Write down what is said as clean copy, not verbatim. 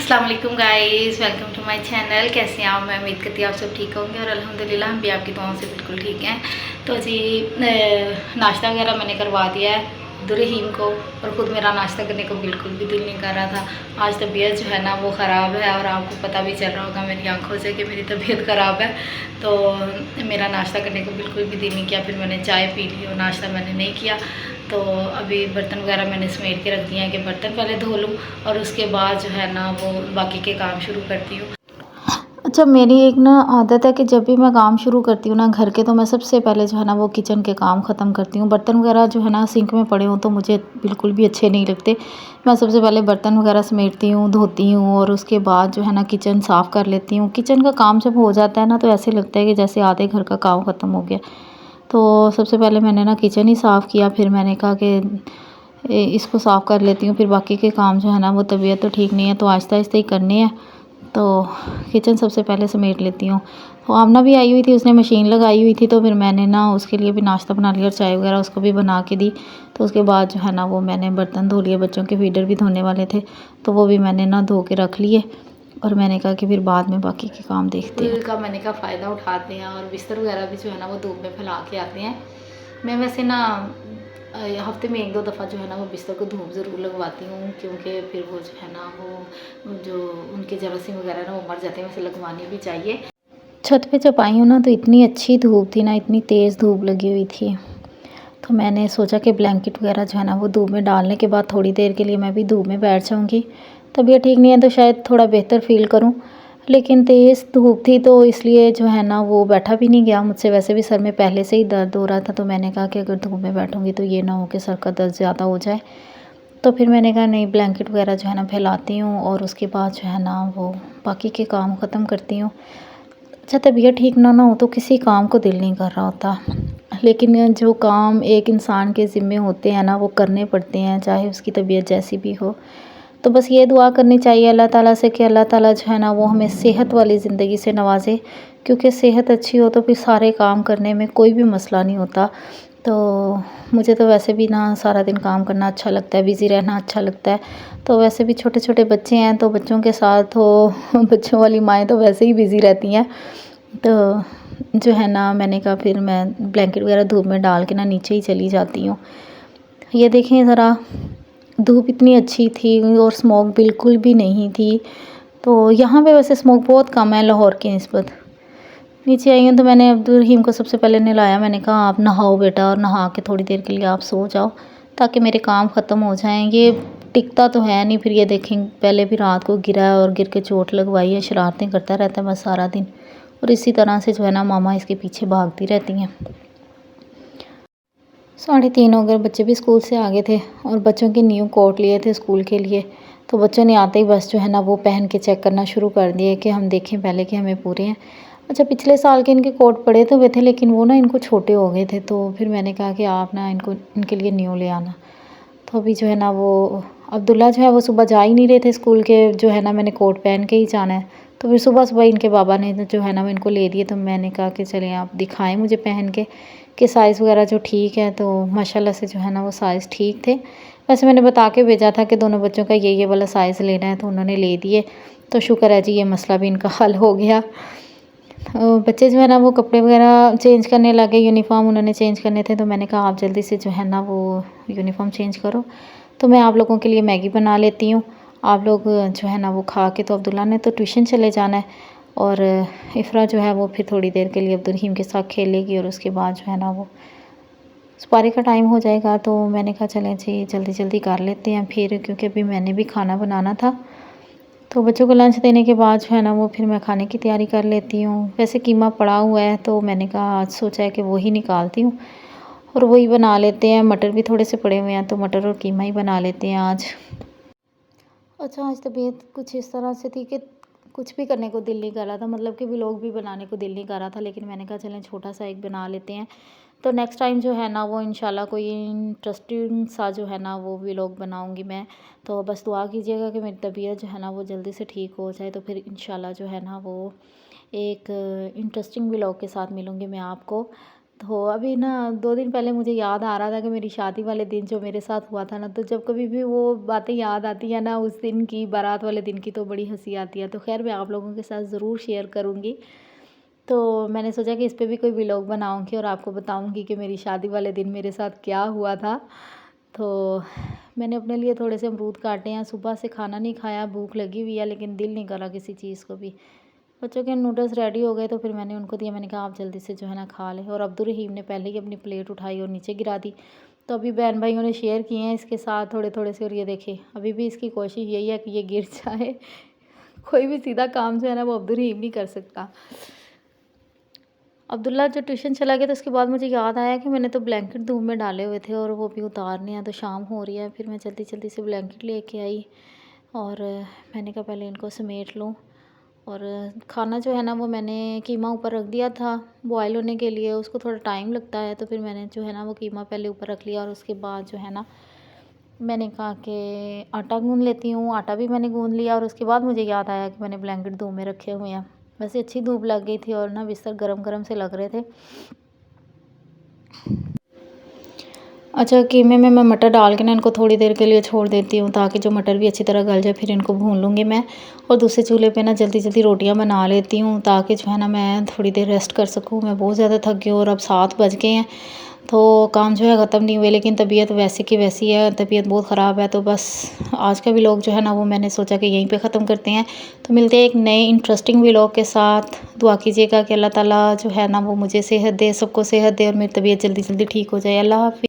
अस्सलाम वालेकुम guys, welcome to my channel. कैसे हैं आप? मैं उम्मीद करती हूँ आप सब ठीक होंगे और अल्हम्दुलिल्लाह हम भी आपकी दुआओं से बिल्कुल ठीक हैं। तो जी नाश्ता वगैरह मैंने करवा दिया है अब्दुल को, और ख़ुद मेरा नाश्ता करने को बिल्कुल भी दिल नहीं कर रहा था। आज तबीयत जो है ना वो ख़राब है और आपको पता भी चल रहा होगा मेरी आंखों से कि मेरी तबीयत ख़राब है। तो मेरा नाश्ता करने को बिल्कुल भी दिल नहीं किया। फिर मैंने चाय पी ली और नाश्ता मैंने नहीं किया। तो अभी बर्तन वगैरह मैंने समेट के रख दिए हैं कि बर्तन पहले धो लूँ और उसके बाद जो है ना वो बाकी के काम शुरू करती हूँ। अच्छा, मेरी एक ना आदत है कि जब भी मैं काम शुरू करती हूँ ना घर के, तो मैं सबसे पहले जो है ना वो किचन के काम ख़त्म करती हूँ। बर्तन वगैरह जो है ना सिंक में पड़े हों तो मुझे बिल्कुल भी अच्छे नहीं लगते। मैं सबसे पहले बर्तन वगैरह समेटती हूँ, धोती हूँ और उसके बाद जो है ना किचन साफ़ कर लेती हूँ। किचन का काम जब हो जाता है ना तो ऐसे लगता है कि जैसे आधे घर का काम ख़त्म हो गया। तो सबसे पहले मैंने ना किचन ही साफ़ किया, फिर मैंने कहा कि इसको साफ़ कर लेती हूँ, फिर बाकी के काम जो है ना वो तबीयत तो ठीक नहीं है तो आहिस्ता आहिस्ता ही करने हैं। तो किचन सबसे पहले समेट लेती हूँ। तो आमना भी आई हुई थी, उसने मशीन लगाई हुई थी, तो फिर मैंने ना उसके लिए भी नाश्ता बना लिया और चाय वगैरह उसको भी बना के दी। तो उसके बाद जो है ना वो मैंने बर्तन धो लिए, बच्चों के फीडर भी धोने वाले थे तो वो भी मैंने ना धो के रख लिए। और मैंने कहा कि फिर बाद में बाकी के काम देखते हैं। का मैंने कहा फ़ायदा उठाते हैं और बिस्तर वगैरह भी जो है ना वो धूप में फैला के आते हैं। मैं वैसे ना हफ्ते में 1-2 दफ़ा जो है ना वो बिस्तर को धूप ज़रूर लगवाती हूँ, क्योंकि फिर वो जो है ना वो जो उनके जरासीम वगैरह ना वो मर जाते हैं। वैसे लगवानी भी चाहिए। छत पे जब आई हूँ ना तो इतनी अच्छी धूप थी ना, इतनी तेज़ धूप लगी हुई थी। तो मैंने सोचा कि ब्लैंकेट वगैरह जो है ना वो धूप में डालने के बाद थोड़ी देर के लिए मैं भी धूप में बैठ जाऊँगी। तबीयत ठीक नहीं है तो शायद थोड़ा बेहतर फ़ील करूँ, लेकिन तेज़ धूप थी तो इसलिए जो है ना वो बैठा भी नहीं गया मुझसे। वैसे भी सर में पहले से ही दर्द हो रहा था, तो मैंने कहा कि अगर धूप में बैठूँगी तो ये ना हो कि सर का दर्द ज़्यादा हो जाए। तो फिर मैंने कहा नहीं, ब्लैंकेट वगैरह जो है ना फैलाती हूँ और उसके बाद जो है ना वो बाकी के काम ख़त्म करती हूँ। अच्छा, तबीयत ठीक ना हो तो किसी काम को दिल नहीं कर रहा होता, लेकिन जो काम एक इंसान के ज़िम्मे होते हैं ना वो करने पड़ते हैं, चाहे उसकी तबीयत जैसी भी हो। तो बस ये दुआ करनी चाहिए अल्लाह ताला से कि अल्लाह ताला जो है ना वो हमें सेहत वाली ज़िंदगी से नवाज़े, क्योंकि सेहत अच्छी हो तो फिर सारे काम करने में कोई भी मसला नहीं होता। तो मुझे तो वैसे भी ना सारा दिन काम करना अच्छा लगता है, बिज़ी रहना अच्छा लगता है। तो वैसे भी छोटे-छोटे बच्चे हैं तो बच्चों के साथ हो बच्चों वाली माएँ तो वैसे ही बिज़ी रहती हैं। तो जो है ना मैंने कहा फिर मैं ब्लैंकेट वगैरह धूप में डाल के ना नीचे ही चली जाती हूँ। ये देखें ज़रा, धूप इतनी अच्छी थी और स्मोक बिल्कुल भी नहीं थी। तो यहाँ पे वैसे स्मोक बहुत कम है लाहौर की निस्बत। नीचे आई हूँ तो मैंने अब्दुल को सबसे पहले नहलाया। मैंने कहा आप नहाओ बेटा, और नहा के थोड़ी देर के लिए आप सो जाओ ताकि मेरे काम ख़त्म हो जाएँ। ये टिकता तो है नहीं। फिर ये देखें पहले भी रात को गिरा है और गिर के चोट लगवाई है, शरारतें करता रहता है बस सारा दिन, और इसी तरह से जो है ना मामा इसके पीछे भागती रहती हैं। 3:30 हो गए, बच्चे भी स्कूल से आ गए थे और बच्चों के न्यू कोट लिए थे स्कूल के लिए। तो बच्चों ने आते ही बस जो है ना वो पहन के चेक करना शुरू कर दिए कि हम देखें पहले कि हमें पूरे हैं। अच्छा, पिछले साल के इनके कोट पड़े तो हुए थे, लेकिन वो ना इनको छोटे हो गए थे, तो फिर मैंने कहा कि आप ना इनको इनके लिए न्यू ले आना। तो अभी जो है ना वो अब्दुल्ला जो है वो सुबह जा ही नहीं रहे थे स्कूल के, जो है ना मैंने कोट पहन के ही जाना है। तो फिर सुबह-सुबह इनके बाबा ने जो है ना वो इनको ले दिए। तो मैंने कहा कि चलें आप दिखाएँ मुझे पहन के कि साइज़ वगैरह जो ठीक है। तो माशाल्लाह से जो है ना वो साइज़ ठीक थे। वैसे मैंने बता के भेजा था कि दोनों बच्चों का ये वाला साइज़ लेना है, तो उन्होंने ले दिए। तो शुक्र है जी ये मसला भी इनका हल हो गया। बच्चे जो है ना वो कपड़े वगैरह चेंज करने लगे, यूनिफ़ॉर्म उन्होंने चेंज करने थे। तो मैंने कहा आप जल्दी से जो है ना वो यूनिफ़ॉर्म चेंज करो। तो मैं आप लोगों के लिए मैगी बना लेती हूँ। आप लोग जो है ना वो खा के, तो अब्दुल्ला ने तो ट्यूशन चले जाना है और इफ़रा जो है वो फिर थोड़ी देर के लिए अब्दुल के साथ खेलेगी और उसके बाद जो है ना वो सुपारी का टाइम हो जाएगा। तो मैंने कहा चलें जी जल्दी-जल्दी कर लेते हैं फिर, क्योंकि अभी मैंने भी खाना बनाना था। तो बच्चों को लंच देने के बाद जो है ना वो फिर मैं खाने की तैयारी कर लेती हूँ। वैसे कीमा पड़ा हुआ है तो मैंने कहा आज सोचा है कि वही निकालती हूँ और वही बना लेते हैं। मटर भी थोड़े से पड़े हुए हैं तो मटर और कीमा ही बना लेते हैं आज। अच्छा, आज तबीयत कुछ इस तरह से थी कि कुछ भी करने को दिल नहीं कर रहा था, मतलब कि व्लॉग भी बनाने को दिल नहीं कर रहा था, लेकिन मैंने कहा चलें छोटा सा एक बना लेते हैं। तो नेक्स्ट टाइम जो है ना वो इंशाल्लाह कोई इंटरेस्टिंग सा जो है ना वो व्लॉग बनाऊंगी मैं। तो बस दुआ कीजिएगा कि मेरी तबीयत जो है ना वो जल्दी से ठीक हो जाए, तो फिर इंशाल्लाह जो है ना वो एक इंटरेस्टिंग व्लॉग के साथ मिलूँगी मैं आपको। तो अभी ना 2 दिन पहले मुझे याद आ रहा था कि मेरी शादी वाले दिन जो मेरे साथ हुआ था ना, तो जब कभी भी वो बातें याद आती हैं ना उस दिन की, बारात वाले दिन की, तो बड़ी हँसी आती है। तो ख़ैर मैं आप लोगों के साथ ज़रूर शेयर करूँगी। तो मैंने सोचा कि इस पे भी कोई व्लॉग बनाऊँगी और आपको बताऊँगी कि मेरी शादी वाले दिन मेरे साथ क्या हुआ था। तो मैंने अपने लिए थोड़े से अमरूद काटे हैं, सुबह से खाना नहीं खाया, भूख लगी हुई है लेकिन दिल नहीं कर रहा किसी चीज़ को भी। बच्चों के नूडल्स रेडी हो गए तो फिर मैंने उनको दिया, मैंने कहा आप जल्दी से जो है ना खा लें। और अब्दुल रहीम ने पहले ही अपनी प्लेट उठाई और नीचे गिरा दी। तो अभी बहन भाइयों ने शेयर किए हैं इसके साथ थोड़े-थोड़े से, और ये देखिए अभी भी इसकी कोशिश यही है कि ये गिर जाए। कोई भी सीधा काम जो है ना वो अब्दुल रहीम नहीं कर सकता। अब्दुल्ला जो ट्यूशन चला गया तो उसके बाद मुझे याद आया कि मैंने तो ब्लैंकेट धूप में डाले हुए थे और वो भी उतारने हैं, तो शाम हो रही है। फिर मैं जल्दी-जल्दी से ब्लैंकेट लेके आई और मैंने कहा पहले इनको समेट लूँ। और खाना जो है ना वो मैंने कीमा ऊपर रख दिया था बॉयल होने के लिए, उसको थोड़ा टाइम लगता है, तो फिर मैंने जो है ना वो कीमा पहले ऊपर रख लिया और उसके बाद जो है ना मैंने कहा कि आटा गूँध लेती हूँ। आटा भी मैंने गूँध लिया और उसके बाद मुझे याद आया कि मैंने ब्लैंकेट धूप में रखे हुए हैं। वैसे अच्छी धूप लग गई थी और ना बिस्तर गरम-गरम से लग रहे थे। अच्छा, कीमे में मैं मटर डाल के ना इनको थोड़ी देर के लिए छोड़ देती हूँ ताकि जो मटर भी अच्छी तरह गल जाए। फिर इनको भून लूँगी मैं और दूसरे चूल्हे पे ना जल्दी-जल्दी रोटियाँ बना लेती हूँ ताकि जो है ना मैं थोड़ी देर रेस्ट कर सकूँ। मैं बहुत ज़्यादा थक गई हूँ और अब 7 बज गए हैं, तो काम जो है ख़त्म नहीं हुए, लेकिन तबीयत वैसे की वैसी है, तबीयत बहुत ख़राब है। तो बस आज का व्लॉग जो है ना वो मैंने सोचा कि यहीं पे ख़त्म करते हैं। तो मिलते हैं एक नए इंटरेस्टिंग व्लॉग के साथ। दुआ कीजिएगा कि अल्लाह ताला जो है ना वो मुझे सेहत दे, सबको सेहत दे और मेरी तबीयत जल्दी-जल्दी ठीक हो जाए। अल्लाह हाफ़िज़।